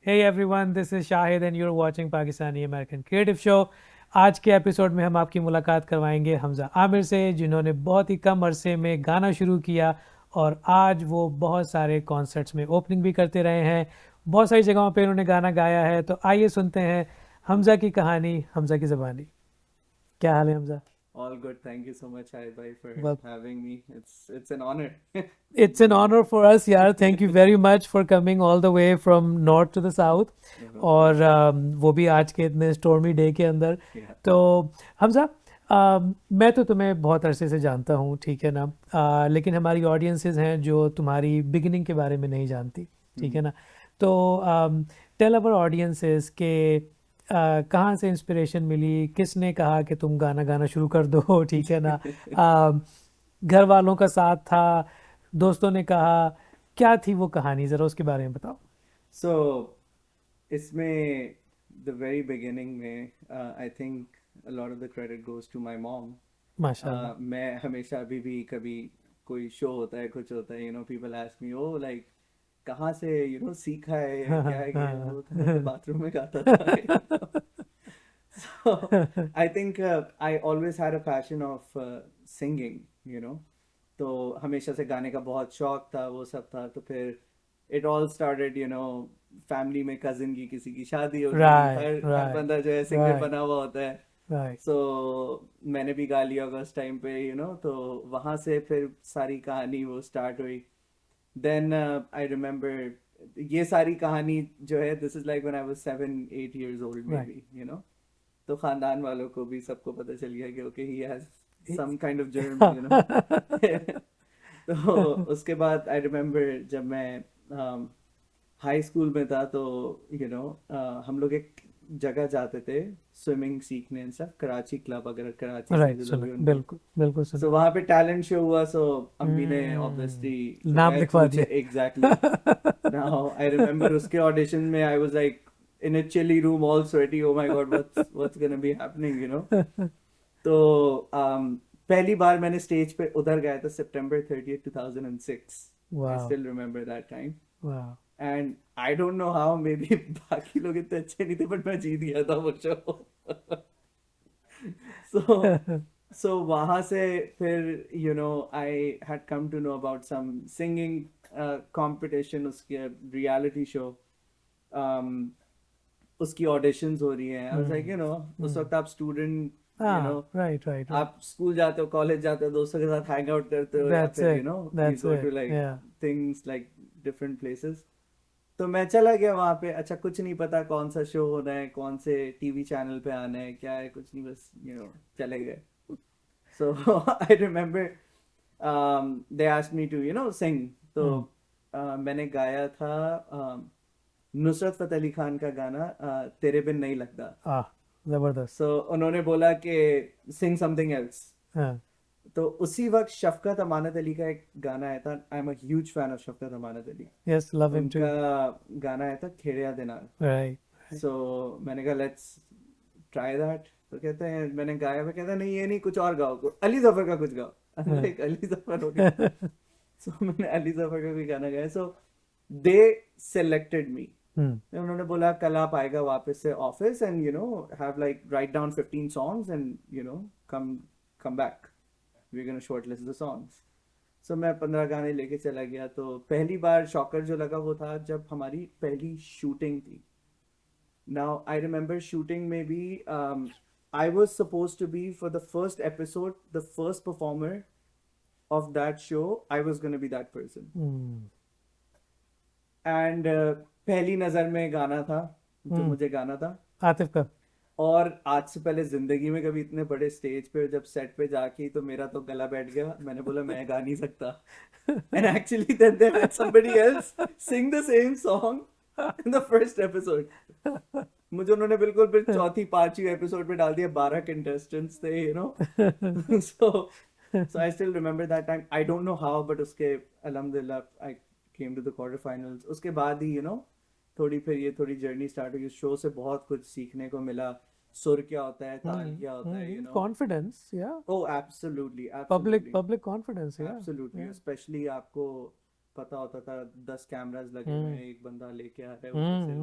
Hey everyone, this is Shahid and you're watching Pakistani American Creative Show. आज के episode में हम आपकी मुलाकात करवाएंगे हमजा आमिर से, जिन्होंने बहुत ही कम अरसे में गाना शुरू किया और आज वो बहुत सारे कॉन्सर्ट्स में ओपनिंग भी करते रहे हैं। बहुत सारी जगहों पे उन्होंने गाना गाया है। तो आइए सुनते हैं हमजा की कहानी, हमजा की ज़बानी। क्या हाल है Hamza? All good. Thank you so much, Shahid bhai, for Well, having me. It's an honor. it's an honor for us यार। Thank you very much for coming all the way from north to the south, No, no, और pleasure. वो भी आज के इतने stormy day के अंदर। Yeah. तो हमजा, मैं तो तुम्हें बहुत अरसे से जानता हूँ, ठीक है ना? लेकिन हमारी ऑडियंसेस हैं जो तुम्हारी बिगिनिंग के बारे में नहीं जानती, ठीक है Mhm. ना? तो टेल अवर ऑडियंसेस के कहाँ से इंस्पिरेशन मिली, किसने कहा कि तुम गाना गाना शुरू कर दो ठीक है ना? घर वालों का साथ था, दोस्तों ने कहा, क्या थी वो कहानी, ज़रा उसके बारे में बताओ। So, इसमें the very beginning में I think a lot of the credit goes to my mom. माशाल्लाह। मैं हमेशा अभी भी कभी कोई शो होता है, कुछ होता है, people ask me, oh like कहाँ से सीखा है या हाँ क्या है ये हाँ वो, तो मैं तो बाथरूम में गाता था So I think I always had a passion of singing. तो हमेशा से गाने का बहुत शौक था, वो सब था। तो फिर इट ऑल स्टार्टेड फैमिली में कजिन की किसी की शादी होगी, राइट हर राइट बंदा जो है सिंगर राइट बना हुआ होता है। राइट। सो मैंने भी गा लिया होगा उस टाइम पे। तो वहाँ से फिर सारी कहानी वो स्टार्ट हुई। देन आई रिमेम्बर ये सारी कहानी जो है, this is like when I was 7-8 years old मे राइट। बी। तो खानदान वालों को भी सबको पता चल गया कि okay he has some kind of germ. तो उसके बाद आई रिमेम्बर जब मैं हाई स्कूल में था, तो हम लोग एक जगह जाते थे स्विमिंग सीखने एंड सब, कराची क्लब, अगर कराची से राइट, जो लोग सुना, हैं उनको। बिल्कुल बिल्कुल सुना। सो वहाँ पे टैलेंट शो हुआ। सो अम्मी ने ऑब्वियसली नाम शायद लिखवा पूछे, दिए एग्जैक्टली। नाउ आई रिमेम्बर उसके ऑडिशन में I was like in a chilly room, all sweaty, oh my god, what's gonna be happening. तो पहली बार मैंने स्टेज पे उधर गाया था September 30th 2006। आई वाह स्टिल रिमेम्बर दैट टाइम। वाह। And I don't know how, may be बाकी लोग इतने अच्छे नहीं थे, बट मैं जीत गया था वो शो सो सो वहां से फिर I had come to know about some singing competition, उसके रियलिटी शो, उसकी ऑडिशंस हो रही हैं। आई वाज लाइक उस वक्त आप स्टूडेंट, यू नो हाँ, राइट राइट राइट। आप स्कूल जाते हो, कॉलेज जाते हो, दोस्तों के साथ हैंग आउट करते हो, या दैट्स फिर it, you that's go to it, like या। Things like different places. तो मैं चला गया वहां पे। अच्छा, कुछ नहीं पता कौन सा शो होना है, कौन से टीवी चैनल पे आना है, क्या है, कुछ नहीं, बस चले गए। So I remember they asked me to sing. तो हम्म। मैंने गाया था नुसरत फतेह अली खान का गाना, तेरे बिन नहीं लगता। आह, जबरदस्त। सो उन्होंने बोला कि सिंग समथिंग एल्स। हाँ। तो उसी वक्त शफकत अमानत अली का एक गाना आया था। I am a huge fan of Shafqat Amanat Ali. Yes, love him too. उनका गाना आया था खेड़िया दिनार। राइट। सो मैंने कहा लेट्स ट्राई दैट। तो कहते हैं, मैंने गाया, मैं कहता नहीं ये नहीं, कुछ और गाओ, अली जफर का कुछ गाओ हाँ। लाइक अली जफर हो गया। सो मैंने अली जफर का कोई गाना गाया। So they selected me. Hmm. उन्होंने बोला कल आप आएगा वापस से office and have like write down 15 songs and come come back, we gonna shortlist the songs. So मैं 15 गाने लेके चला गया। तो पहली बार शॉकर जो लगा वो था जब हमारी पहली शूटिंग थी। नाउ आई रिमेम्बर शूटिंग में भी I was suppose to be for the first episode the first performer of that show. I was gonna be that person. Hmm. And पहली नजर में गाना था जो हम्म। मुझे गाना था। आतिफ का। और आज से पहले जिंदगी में कभी इतने बड़े स्टेज पे जब सेट पे जाके, तो मेरा तो गला बैठ गया। मैंने बोला मैं गा नहीं सकता। And actually then they had somebody else sing the same song in the first episode. मुझे उन्होंने बिल्कुल फिर चौथी पांचवी एपिसोड पे डाल दिया। 12 कंटेस्टेंट्स थे so so I still remember that time. I don't know how, but उसके अल्हम्दुलिल्लाह I came to the quarter finals. उसके बाद ही थोड़ी फिर ये थोड़ी जर्नी स्टार्ट हुई। उस शो से बहुत कुछ सीखने को मिला। सुर क्या होता है, ताल क्या होता है, कॉन्फिडेंस, या oh absolutely public absolutely public confidence, या एब्सोल्युटली। या। स्पेशली आपको पता होता था 10 कैमरास लगे हुए हैं, एक बंदा लेके आ रहा है ऊपर से,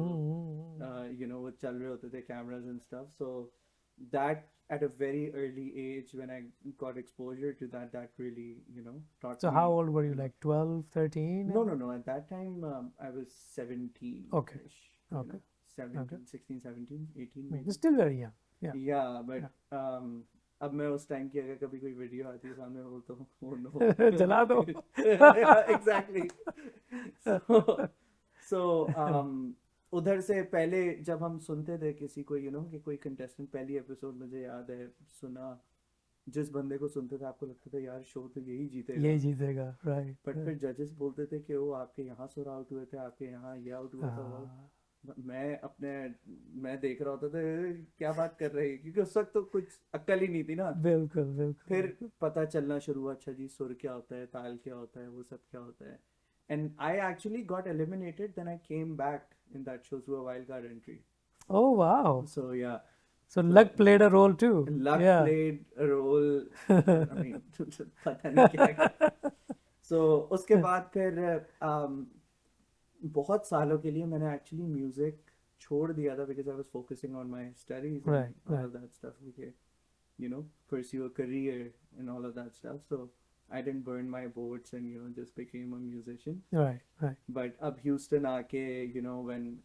वो वो चल रहे होते थे cameras and stuff. So that at a very early age when I got exposure to that, that really, taught So me how old were you, a lot. like 12, 13? No. At that time, I was 17 Okay. ish, Okay. 17, Okay. 16, 17, 18 It's maybe. still very young. Yeah. Yeah, but अब मैं उस time की अगर कभी कोई video आती है सामने, बोलता हूँ oh no. जला दो. Yeah, exactly. So उधर से पहले जब हम सुनते थे किसी को, कि कोई कंटेस्टेंट, पहली एपिसोड मुझे याद है सुना, जिस बंदे को सुनते थे आपको लगता था यार शो तो यही जीतेगा, यही जीतेगा. Right. बट फिर जजेस बोलते थे कि वो आपके यहाँ सुर आउट हुए थे, आपके यहाँ ये आउट हुआ था. मैं देख रहा होता था क्या बात कर रहे हैं, क्योंकि उस वक्त तो कुछ अक्ल ही नहीं थी ना. बिल्कुल बिल्कुल. फिर पता चलना शुरू हुआ, अच्छा जी सुर क्या होता है, ताल क्या होता है, वो सब क्या होता है. And I actually got eliminated. Then I came back in that show through a wild card entry. Oh wow. So yeah, So luck played a role too. luck Yeah. played a role. I mean, पता नहीं क्या. So उसके बाद फिर बहुत सालों के लिए मैंने actually music छोड़ दिया था because I was focusing on my studies and Right, all right. of that stuff. Okay, pursue a career and all of that stuff. So I didn't burn my boats and just became a musician. Right, right. But अब Houston आके, when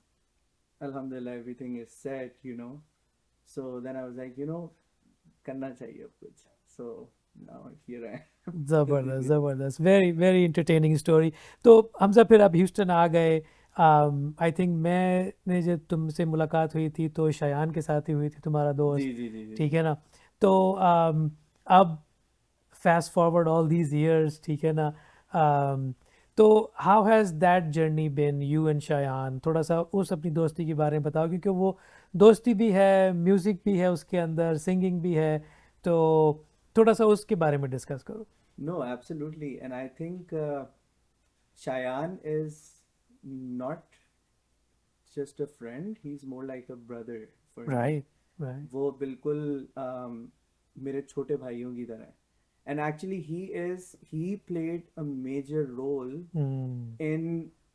Alhamdulillah everything is set, so then I was like, करना चाहिए अब कुछ. So now here I am. जबरदस्त जबरदस्त. Very very entertaining story. तो हमजा फिर आप ह्यूस्टन आ गए. आई थिंक मैंने जब तुमसे मुलाकात हुई थी तो शयान के साथ ही हुई थी, तुम्हारा दोस्त. जी जी जी जी. ठीक है ना. तो अब fast forward all these years, ठीक है ना. तो how has that journey been, you and Shayan? थोड़ा सा उस अपनी दोस्ती के बारे में बताओ, क्योंकि वो दोस्ती भी है, म्यूजिक भी है उसके अंदर, सिंगिंग भी है, तो थोड़ा सा उसके बारे में डिस्कस करो. No, absolutely. And I think Shayan is not just a friend, he's more like a brother for me. Right, right. वो बिल्कुल मेरे छोटे भाइयों की तरह है. And actually he played a major role in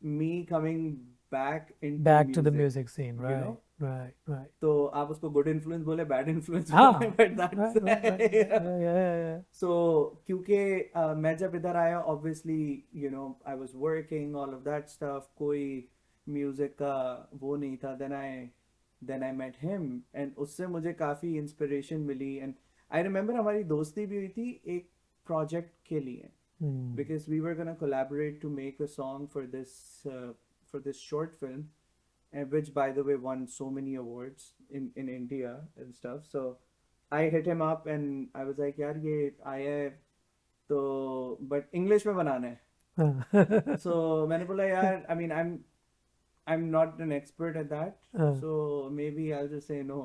me coming back into Back to the music, music scene. you Right, know. right, right. तो आप उसको गुड इन्फ्लुएंस बोले, बैड इन्फ्लुएंस हाँ. बोले, but that's Yeah. So क्योंकि मैं जब इधर आया, obviously I was working, all of that stuff, कोई म्यूजिक का वो नहीं था. then I met him and उससे मुझे काफ़ी इंस्पिरेशन मिली. And I remember हमारी दोस्ती भी हुई थी एक प्रोजेक्ट के लिए, because we were gonna collaborate to make a song for this short film, and which by the way won so many awards in India and stuff. So I hit him up and I was like यार ये आया है तो but English में बनाना है. So मैंने बोला यार, I mean I'm not an expert at that, so maybe I'll just say no.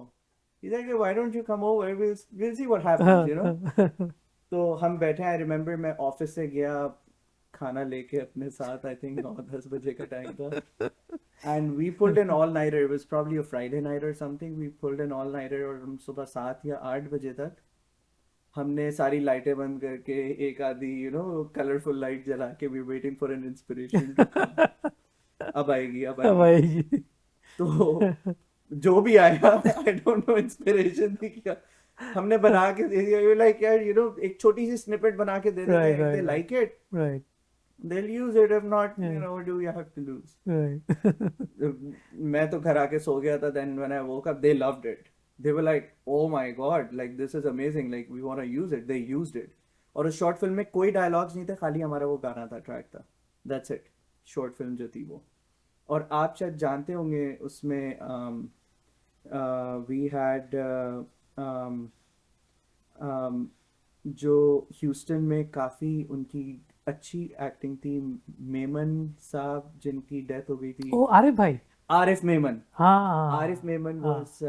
He's like, why don't you come over, we'll see what happens. तो हम बैठे. I remember मैं ऑफिस से गया खाना लेके अपने साथ, I think 9-10 बजे का टाइम था, and we pulled an all-nighter. It was probably a Friday night or something. We pulled an all-nighter और हम सुबह 7 या 8 बजे तक हमने सारी लाइटें बंद करके एक आधी कलरफुल लाइट जला के we waiting for an inspiration to come. अब आएगी. तो जो भी आया, I don't know इंस्पिरेशन थी क्या, हमने बना के दे दिया. लाइक यार एक छोटी सी स्निपेट बना के दे देते हैं, they like it, Right. they'll use it. If not, what do you have to lose? Right. मैं तो घर आके सो गया था. Then when I woke up, they loved it. They were like, oh my god, like this is amazing, like we want to use it. They used it. और उस short film में कोई डायलॉग्स नहीं थे, खाली हमारा वो गाना था, ट्रैक था. That's it. शॉर्ट फिल्म जो थी वो. और आप शायद जानते होंगे उसमें we had जो ह्यूस्टन में काफ़ी उनकी अच्छी एक्टिंग थी, मेमन साहब जिनकी डेथ हो गई थी. ओ आरिफ भाई. आरिफ मेमन. हाँ. आरिफ मेमन वाज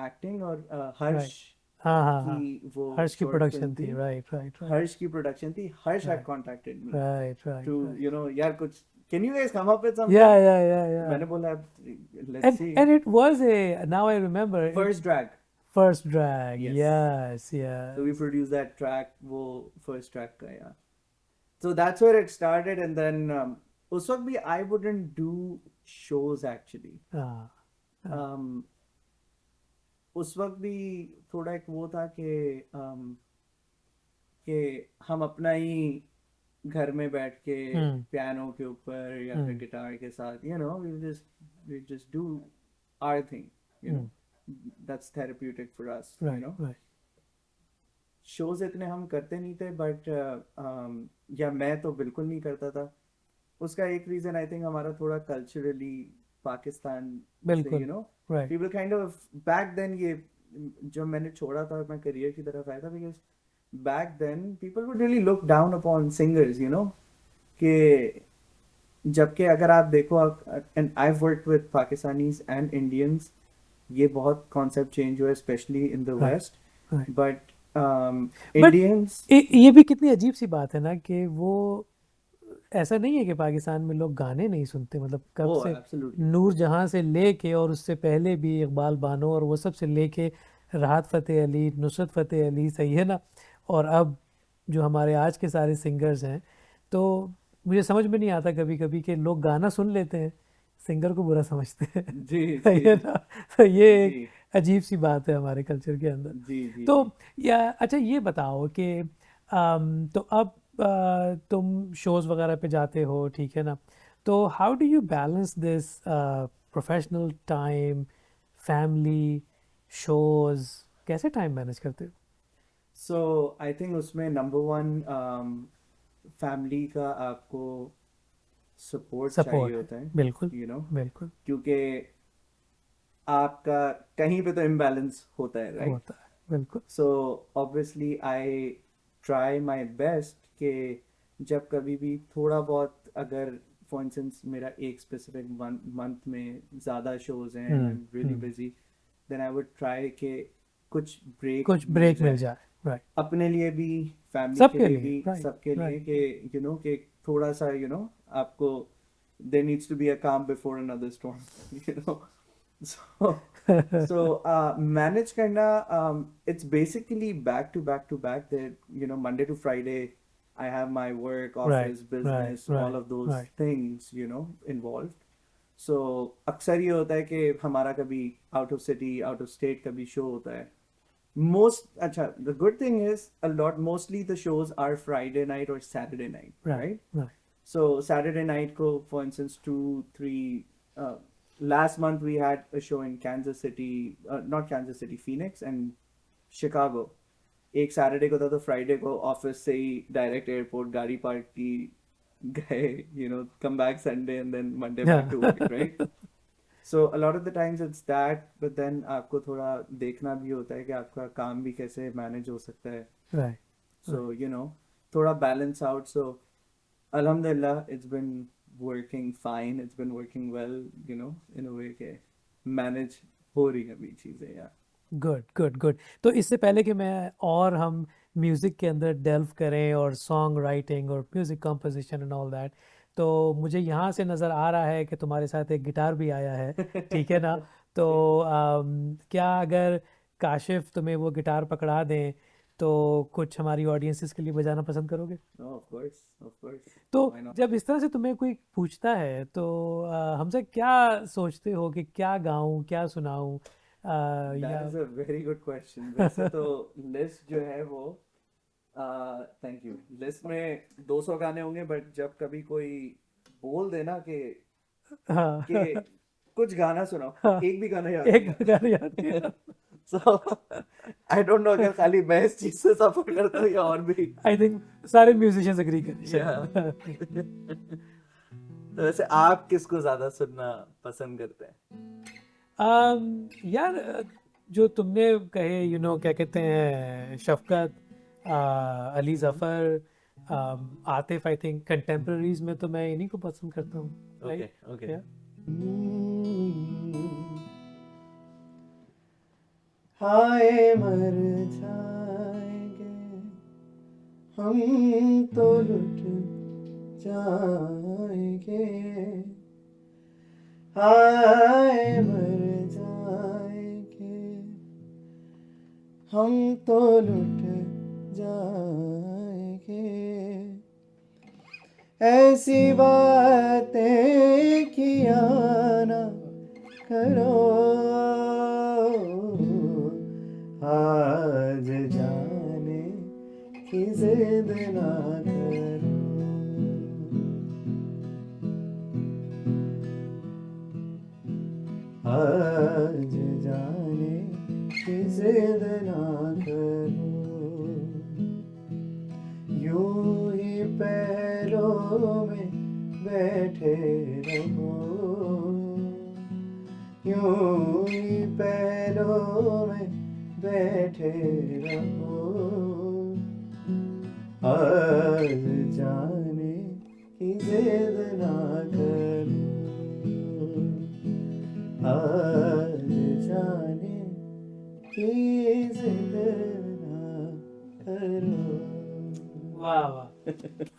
एक्टिंग, और हर्ष हाँ. की वो हर्ष की short प्रोडक्शन film थी. Right. हर्ष की प्रोडक्शन थी. हर्ष had contacted me Right. to यार कुछ, can you guys come up with something? Yeah. मैंने बोला let's see. And it was now I remember. First drag. First drag. Yes. Yes. So we produced that track, वो first track का यार. So that's where it started, and then उस वक्त भी I wouldn't do shows actually. हाँ um, उस वक्त भी थोड़ा एक वो था कि हम अपना ही घर में बैठ के हम्म पियानो के ऊपर या फिर हम्म गिटार के साथ we just do our thing, you know. Hmm That's therapeutic for us, you right know. Right shows इतने हम करते नहीं थे बट या मैं तो बिल्कुल नहीं करता था. उसका एक रीजन आई थिंक हमारा थोड़ा कल्चरली पाकिस्तान से, बिल्कुल you know, right people kind of back then ये जब मैंने छोड़ा था मैं करियर की तरफ आया था because back then people would really look down upon singers, you know, कि जबकि अगर आप देखो and I work with Pakistanis and Indians, ये बहुत कॉन्सेप्ट चेंज हुआ specially in the right west. Right but but Indians ये भी कितनी अजीब सी बात है ना कि वो ऐसा नहीं है कि पाकिस्तान में लोग गाने नहीं सुनते, मतलब कब ओ से एब्सोल्युटली नूर जहां से लेके और उससे पहले भी इकबाल बानो और वो सब से लेके राहत फ़तेह अली, नुसरत फ़तेह अली, सही है ना, और अब जो हमारे आज के सारे सिंगर्स हैं, तो मुझे समझ में नहीं आता कभी कभी कि लोग गाना सुन लेते हैं, सिंगर को बुरा समझते हैं जी सही जी है ना, तो ये जी एक अजीब सी बात है हमारे कल्चर के अंदर। जी जी तो जी. या अच्छा ये बताओ कि तो अब तुम शोज़ वगैरह पे जाते हो, ठीक है ना, तो how do you balance this professional time, family, shows, कैसे टाइम मैनेज करते हो? सो आई थिंक उसमें नंबर वन फैमिली का आपको सपोर्ट चाहिए सपोर्ट है, होता है, बिल्कुल यू नो, बिल्कुल क्योंकि आपका कहीं पे तो इम्बैलेंस होता है, राइट. होता है, बिल्कुल so obviously I try my best कि जब कभी भी थोड़ा बहुत, अगर फॉर इंस्टेंस मेरा एक स्पेसिफिक मंथ में ज़्यादा शोज हैं and I am really hmm, busy, then I would try कि कुछ ब्रेक कुछ मिल ब्रेक मिल जाए जाए, राइट, अपने लिए भी, फैमिली के सबके लिए लिए, भी, राइट सबके लिए, राइट कि यू नो कि थोड़ा सा आपको there needs to be a calm before another storm you know. So manage करना, it's basically back to back that, Monday to Friday I have my work, right office, right business, all right of those right things, involved. So अक्सर ये होता है कि हमारा कभी out of city, out of state कभी show होता है. अच्छा, the good thing is mostly the shows are Friday night or Saturday night, right right? Right So Saturday night को, for instance, 2, 3. Last month we had a show in Kansas City, not Kansas City, Phoenix and Chicago. एक Saturday को था तो Friday को office से ही direct airport गाड़ी park की, गए, come back Sunday and then Monday back to work, right. So a lot of the times it's that, but then आपको थोड़ा देखना भी होता है कि आपका काम भी कैसे मैनेज हो सकता है. राइट So, थोड़ा balance out. So Alhamdulillah, it's been working fine. It's been working well, in a way के manage हो रही है अभी चीजें, यार. Good good good. तो इससे पहले कि मैं और हम म्यूज़िक के अंदर डेल्व करें और सॉन्ग राइटिंग और music composition and all that, तो मुझे यहाँ से नज़र आ रहा है कि तुम्हारे साथ एक गिटार भी आया है, ठीक है ना, तो क्या अगर काशिफ तुम्हें वो गिटार पकड़ा दें तो कुछ हमारी ऑडियंसेस के लिए बजाना पसंद करोगे? No, of course, तो why not? जब इस तरह से तुम्हें कोई पूछता है तो हमसे क्या सोचते हो कि क्या गाऊं, क्या सुनाऊं, That या is a very good question. वैसे तो लिस्ट जो है वो, थैंक यू, लिस्ट में 200 गाने होंगे, बट जब कभी कोई बोल देना हाँ कि कुछ गाना सुनाओ, हाँ, एक भी गाना याद एक नहीं गाना याद नहीं आता. आता। सो आई डोंट नो अगर खाली मैं इस चीज से सफर करता हूँ या और भी. आई थिंक सारे म्यूजिशियंस एग्री करें Yeah. शायद। तो वैसे आप किसको ज्यादा सुनना पसंद करते हैं? यार जो तुमने कहे, क्या कहते हैं, Shafqat, Ali Zafar, Atif, I think contemporaries में तो मैं इन्हीं को पसंद करता हूँ, ओके राइट ओके. या हाय मर जाएंगे हम तो लुट जाएंगे, हाय मर जाएंगे हम तो लुट जाएंगे, ऐसी बातें किया ना करो, आज जाने की जिद ना करो। आज जाने की जिद ना करो, यूं ही पैरों में बैठे रहो, यूं ही पैरों में बैठे रहो, आज जाने की जिद ना करो, आज जाने की जिद ना करो। वाह वाह,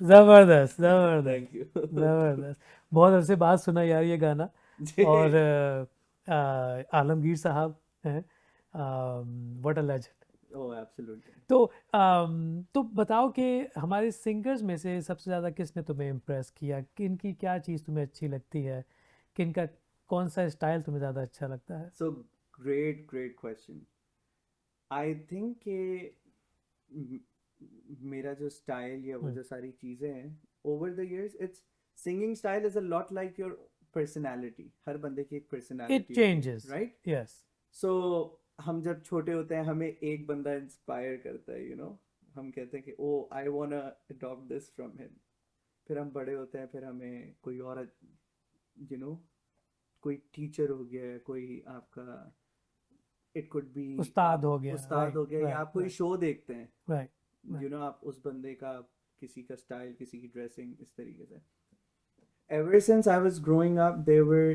जबरदस्त जबरदस्त थैंक यू। जबरदस्त। बहुत अरसे बाद सुना यार ये गाना। जी। और आलमगीर साहब हैं, what a legend. Oh absolutely. तो बताओ कि हमारे सिंगर्स में से सबसे ज़्यादा किसने तुम्हें इम्प्रेस किया, किन की क्या चीज़ तुम्हें अच्छी लगती है, किन का कौन सा स्टाइल तुम्हें ज़्यादा अच्छा लगता है? So great great question. I think कि मेरा जो स्टाइल या वो जो सारी चीज़ें हैं over the years, its singing style is a lot like your personality. हर बंदे की एक इट पर्सनालिटी होती है, चेंजेस, राइट? यस। सो हम जब छोटे होते हैं हमें एक बंदा इंस्पायर करता है, हम कहते हैं कि oh I want to adopt this from him. फिर हम बड़े होते हैं, फिर हमें कोई और यू नो कोई टीचर हो गया, कोई आपका इट कुड बी उस्ताद आप हो गया, उस्ताद राइट हो गया, या राइट आप कोई शो देखते हैं, राइट राइट। आप उस बंदे का किसी का स्टाइल, किसी की ड्रेसिंग इस तरीके से। Ever since I was growing up, there were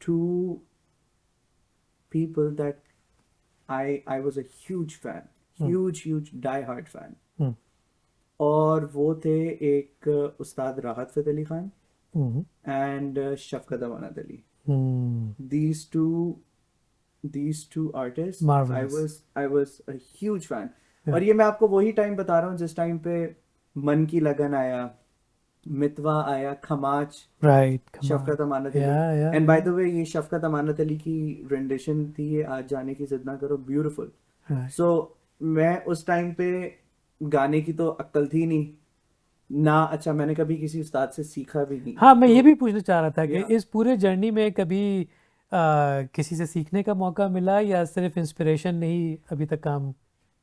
two people that I was a huge fan, huge die-hard fan. हम्म और वो थे एक उस्ताद राहत फ़तेह अली खान हम्म and शफ़क़त Amanat Ali. Hmm, These two artists, Marvelous. I was a huge fan. Yeah. और ये मैं आपको वही टाइम बता रहा हूँ जिस टाइम पे मन की लगन आया, मितवा आया, Khamaj, right, come on. Shafqat Amanat Ali. Yeah, yeah, and by yeah. The way ये शफ़क़त अमानत अली की रेंडिशन थी ये आज जाने की जिद ना करो, ब्यूटीफुल. Right. सो मैं उस टाइम पे गाने की तो अक्ल थी नहीं ना, अच्छा मैंने कभी किसी उस्ताद से सीखा भी नहीं. हाँ, मैं ये तो भी पूछना चाह रहा था कि Yeah. इस पूरे जर्नी में कभी किसी से सीखने का मौका मिला या सिर्फ इंस्पिरेशन ने ही अभी तक काम?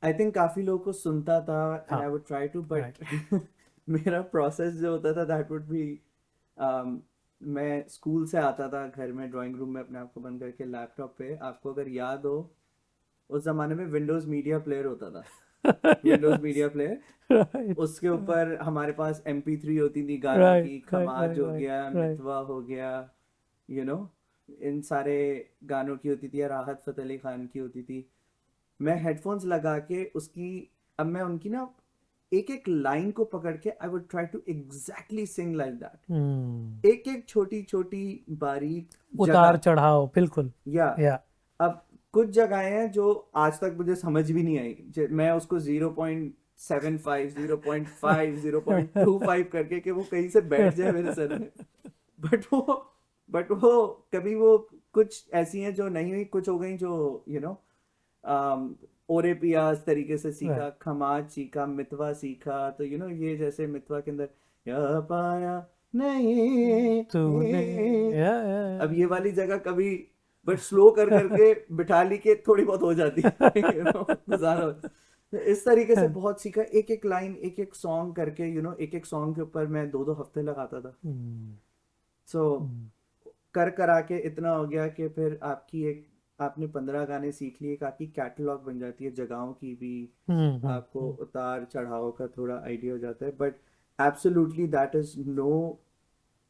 आई थिंक काफी लोगों को सुनता था एंड हाँ, I would try to, but मेरा प्रोसेस जो होता था दैट वुड बी, मैं स्कूल से आता था घर में ड्राइंग रूम में अपने आप को बंद करके लैपटॉप पे, आपको अगर याद हो उस जमाने में विंडोज मीडिया प्लेयर होता था, विंडोज मीडिया प्लेयर, राइट उसके ऊपर हमारे पास MP3 होती थी गानों राइट की, राइट खमाज हो राइट गया, राइट मितवा हो गया, यू नो इन सारे गानों की होती थी, या राहत फ़तेह अली खान की होती थी. मैं हेडफोन्स लगा के उसकी, अब मैं उनकी ना एक एक लाइन को पकड़ के I would try to exactly sing like that. एक एक छोटी छोटी बारीक उतार जगह, चढ़ाव, बिल्कुल। या या अब कुछ जगहें हैं जो आज तक मुझे समझ भी नहीं आई, मैं उसको 0.75 0.5 0.25 करके कि वो कहीं से बैठ जाए मेरे सर में, बट वो कभी वो कुछ ऐसी हैं जो नहीं हुई, कुछ हो गई जो ओरे पियाज तरीके से सीखा, राइट खमाज सीखा, मितवा सीखा, तो ये जैसे मितवा के अंदर या पाया नहीं, तूने, या अब ये वाली जगह कभी बट स्लो कर करके बिठा ली के थोड़ी बहुत हो जाती है, गुजारा होता है. तो इस तरीके से बहुत सीखा, एक एक लाइन, एक एक सॉन्ग करके, एक एक सॉन्ग के ऊपर मैं 2-2 हफ्ते लगाता था. सो कर करा के इतना हो गया कि फिर आपने 15 गाने सीख लिए, एक आपकी कैटलॉग बन जाती है, जगहों की भी आपको उतार चढ़ाव का थोड़ा आइडिया हो जाता है. But absolutely that is know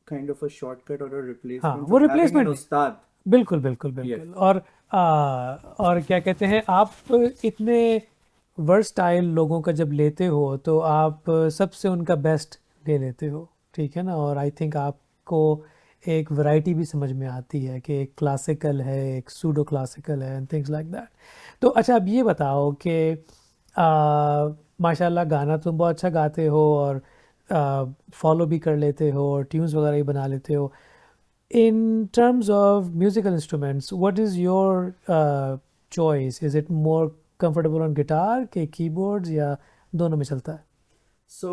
kind of a shortcut और अ हाँ, रिप्लेसमेंट वो फॉर हैविंग रिप्लेसमेंट एन नहीं, उस्ताद. बिल्कुल बिल्कुल यस. बिल्कुल। और क्या कहते हैं, आप इतने वर्सटाइल लोगों का जब लेते हो तो आप सबसे उनका बेस्ट ले लेते हो, ठीक है ना? और आई थिंक आपको एक वैरायटी भी समझ में आती है कि एक क्लासिकल है, एक सूडो क्लासिकल है एंड थिंग्स लाइक दैट. तो अच्छा, अब ये बताओ कि माशाल्लाह गाना तुम बहुत अच्छा गाते हो और फॉलो भी कर लेते हो और ट्यून्स वगैरह भी बना लेते हो. In terms of musical instruments, what is your choice? Is it more comfortable on guitar के keyboards या दोनों में चलता है? सो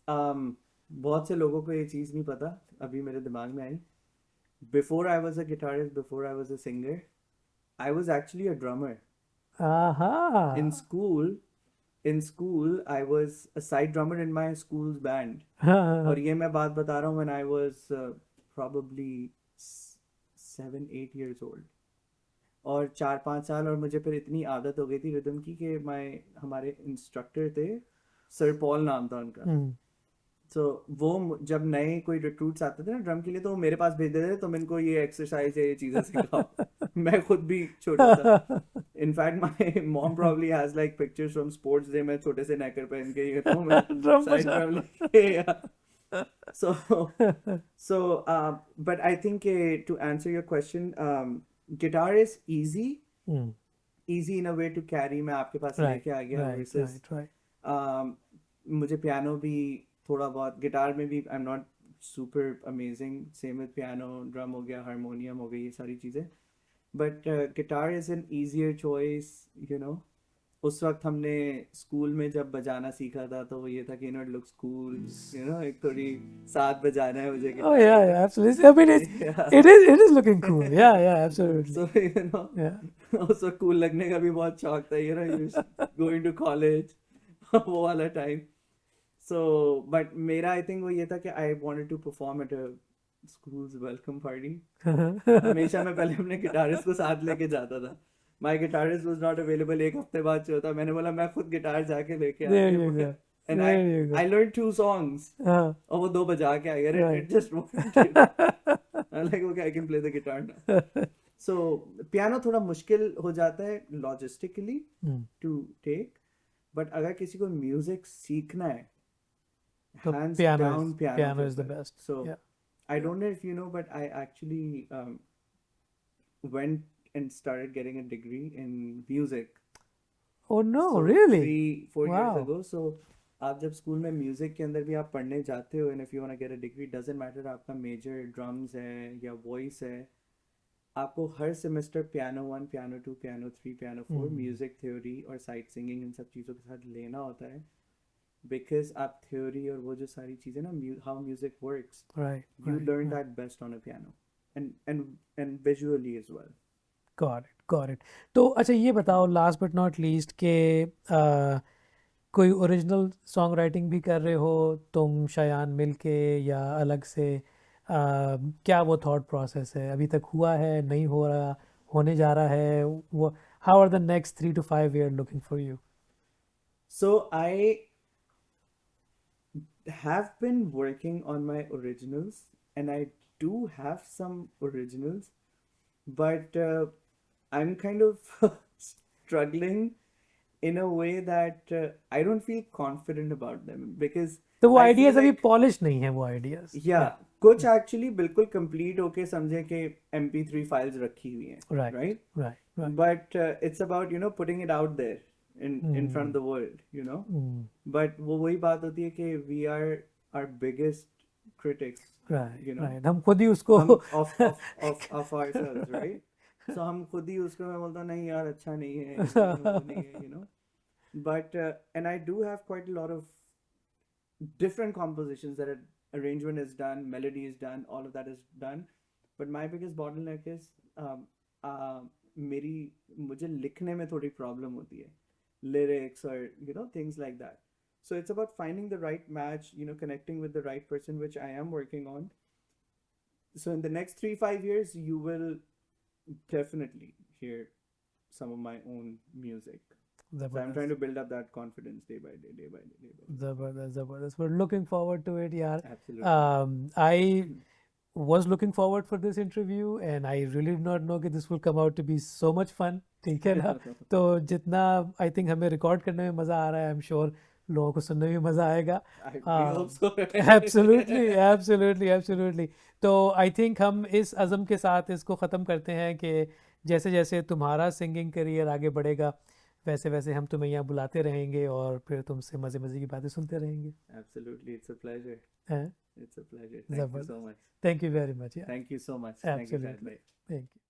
बहुत से लोगों को ये चीज़ नहीं पता, अभी मेरे दिमाग में आई. Before I was a guitarist, before I was a singer, I was actually a drummer. In aha. school, in school, I was a side drummer in my school's band. और हाँ. ये मैं बात बता रहा हूँ when I was probably 7-8 years old. और 4-5 साल, और मुझे फिर इतनी आदत हो गई थी रिदम की कि हमारे इंस्ट्रक्टर थे, सर पॉल नाम था उनका. हम्म. तो वो जब नए कोई रिक्रूट्स आते थे ना ड्रम के लिए, तो वो मेरे पास भेज देते थे, तुम इनको ये एक्सरसाइज है, ये चीज़ें सिखाओ. मैं खुद भी छोटा सा. In fact my mom probably has like pictures from sports day में छोटे से नेकर पहन के ये तो मैं ड्रम साइड बजा. ड्रम लेके. so so but I think to answer your question, guitar is hmm. easy in a way to carry. मैं आपके पास Right, लेके आ गया right, versus right, right. मुझे पियानो भी थोड़ा बहुत, गिटार में भी I am not super amazing. Same with piano, drum हो गया, हारमोनियम हो गई, ये सारी चीज़ें. But guitar is an easier choice, you know. उस वक्त हमने स्कूल में जब बजाना सीखा था तो वो ये था कि it looks cool, you know, एक थोड़ी साथ बजाना है मुझे Oh गिटार yeah, पे. yeah, absolutely. I mean, it is looking cool. Yeah, yeah, absolutely. So you know, Yeah. उस वक्त कूल लगने का भी बहुत शौक था, you know, you going to college, वो वाला टाइम. So, but मेरा I think वो ये था कि I wanted to perform at a school's welcome party. हमेशा मैं पहले अपने गिटारिस्ट को साथ लेके जाता था. My guitarist was not available. एक हफ्ते बाद जो था, मैंने बोला मैं खुद गिटार जाके लेके There आया. you go. And There you I go. learned 2 songs. और वो 2 बजा के आ गया. It Right. just worked. I'm like, okay, I can play the guitar now. So piano थोड़ा मुश्किल हो जाता है logistically hmm. to take. But अगर किसी को म्यूजिक सीखना है, So hands piano down, piano is the prefer. best. So Yeah. I don't know if you know, but I actually went and started getting a degree in music. Oh no, So really? 3-4 years Wow. ago. So आप जब school में music के अंदर भी आप पढ़ने जाते हो, and if you want to get a degree, doesn't matter आपका मेजर ड्रम्स है या वॉइस है, आपको हर semester piano 1, piano 2, piano 3, piano 4, hmm. Music theory और साइट सिंगिंग, इन सब चीज़ों के साथ लेना होता है. बिकॉज आप थ्योरी और वो जो सारी चीज़ें ना, how music works, Right, you right, learn right. that best on a piano, and visually as well. Got it, got it. तो अच्छा ये बताओ लास्ट बट नॉट लीस्ट के कोई ओरिजिनल सॉन्ग राइटिंग भी कर रहे हो तुम शयान मिलके या अलग से? क्या वो थॉट प्रोसेस है? अभी तक हुआ है, नहीं हो रहा, होने जा रहा है? वो how are the next 3 to 5 year looking for you? So I have been working on my originals, and I do have some originals, but I'm kind of struggling in a way that I don't feel confident about them, because तो वो I feel ideas अभी like, polish नहीं है वो ideas. yeah, कुछ actually बिल्कुल complete होके समझे कि MP3 फाइल्स रखी हुई हैं, right, right? Right, right. But it's about, you know, putting it out there in front of the world, you know. But वो वही बात होती है कि we are our biggest critics, right, you know. Right. हम खुद ही उसको हम of ourselves, right? So हम खुद ही उसको, मैं बोलता हूँ नहीं यार अच्छा नहीं है, वो नहीं है, you know. But and I do have quite a lot of different compositions that arrangement is done, melody is done, all of that is done. But my biggest bottleneck is मुझे लिखने में थोड़ी प्रॉब्लम होती है, lyrics or, you know, things like that. So it's about finding the right match, you know, connecting with the right person, which I am working on. So in the next 3-5 years, you will definitely hear some of my own music. So I'm trying to build up that confidence day by day, day by day, day by day. जबरदस्त, जबरदस्त. We're looking forward to it यार. Absolutely. I was looking forward for this interview and I really did not know that this will come out to be so much fun. ठीक है ना? तो जितना I think हमें record करने में मज़ा आ रहा है, I'm sure लोगों को सुनने में मज़ा आएगा. I hope so. Absolutely, absolutely, absolutely. तो आई थिंक हम इस अज़म के साथ इसको ख़त्म करते हैं कि जैसे जैसे तुम्हारा सिंगिंग करियर आगे बढ़ेगा, वैसे वैसे हम तुम्हें यहाँ बुलाते रहेंगे और फिर तुमसे मज़े मज़े की बातें सुनते रहेंगे। Absolutely, it's a pleasure. हैं? It's a pleasure. Thank you so ज़बरदस्त। much. Thank you very much यार। Thank you so much. Thank you, Shahid absolutely. bhai. Thank you.